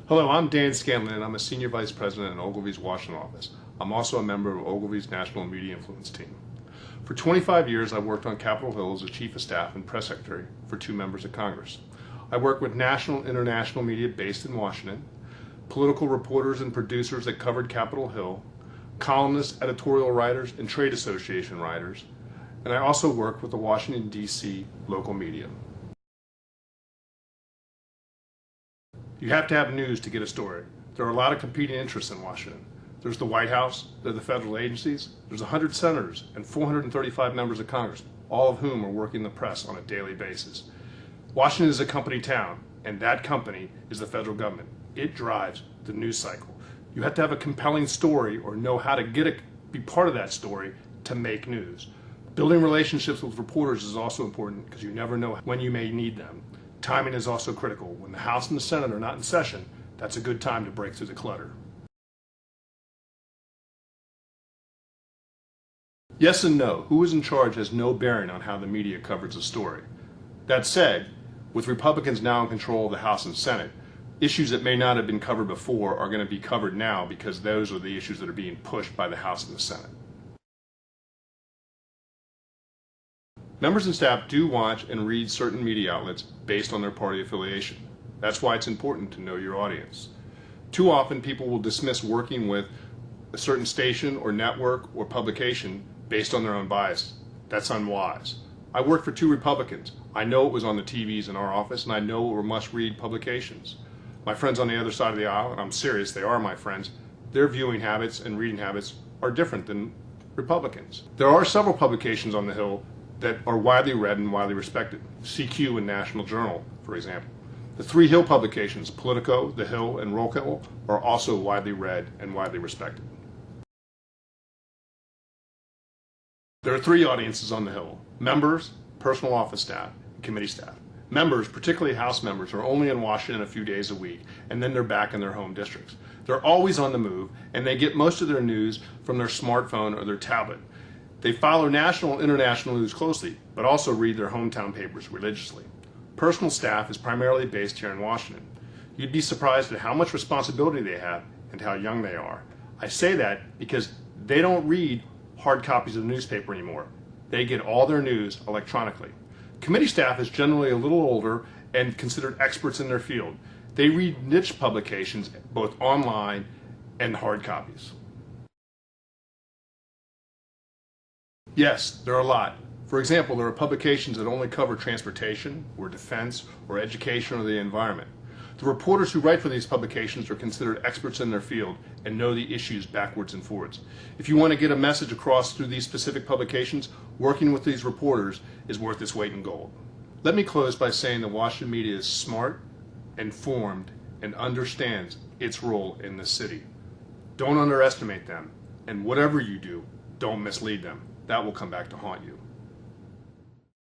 Hello, I'm Dan Scandling, and I'm a Senior Vice President in Ogilvy's Washington office. I'm also a member of Ogilvy's National Media Influence team. For 25 years, I worked on Capitol Hill as a Chief of Staff and Press Secretary for two members of Congress. I worked with national and international media based in Washington, political reporters and producers that covered Capitol Hill, columnists, editorial writers, and trade association writers, and I also worked with the Washington, D.C. local media. You have to have news to get a story. There are a lot of competing interests in Washington. There's the White House, there are the federal agencies, there's 100 senators and 435 members of Congress, all of whom are working the press on a daily basis. Washington is a company town, and that company is the federal government. It drives the news cycle. You have to have a compelling story or know how to be part of that story to make news. Building relationships with reporters is also important because you never know when you may need them. Timing is also critical. When the House and the Senate are not in session, that's a good time to break through the clutter. Yes and no. Who is in charge has no bearing on how the media covers a story. That said, with Republicans now in control of the House and Senate, issues that may not have been covered before are going to be covered now because those are the issues that are being pushed by the House and the Senate. Members and staff do watch and read certain media outlets based on their party affiliation. That's why it's important to know your audience. Too often people will dismiss working with a certain station or network or publication based on their own bias. That's unwise. I worked for two Republicans. I know it was on the TVs in our office, and I know it were must-read publications. My friends on the other side of the aisle, and I'm serious, they are my friends, their viewing habits and reading habits are different than Republicans. There are several publications on the Hill that are widely read and widely respected. CQ and National Journal, for example. The three Hill publications, Politico, The Hill, and Roll Call, are also widely read and widely respected. There are three audiences on the Hill: members, personal office staff, and committee staff. Members, particularly House members, are only in Washington a few days a week, and then they're back in their home districts. They're always on the move, and they get most of their news from their smartphone or their tablet. They follow national and international news closely, but also read their hometown papers religiously. Personal staff is primarily based here in Washington. You'd be surprised at how much responsibility they have and how young they are. I say that because they don't read hard copies of the newspaper anymore. They get all their news electronically. Committee staff is generally a little older and considered experts in their field. They read niche publications, both online and hard copies. Yes, there are a lot. For example, there are publications that only cover transportation, or defense, or education, or the environment. The reporters who write for these publications are considered experts in their field and know the issues backwards and forwards. If you want to get a message across through these specific publications, working with these reporters is worth its weight in gold. Let me close by saying that Washington media is smart, informed, and understands its role in the city. Don't underestimate them, and whatever you do, don't mislead them. That will come back to haunt you.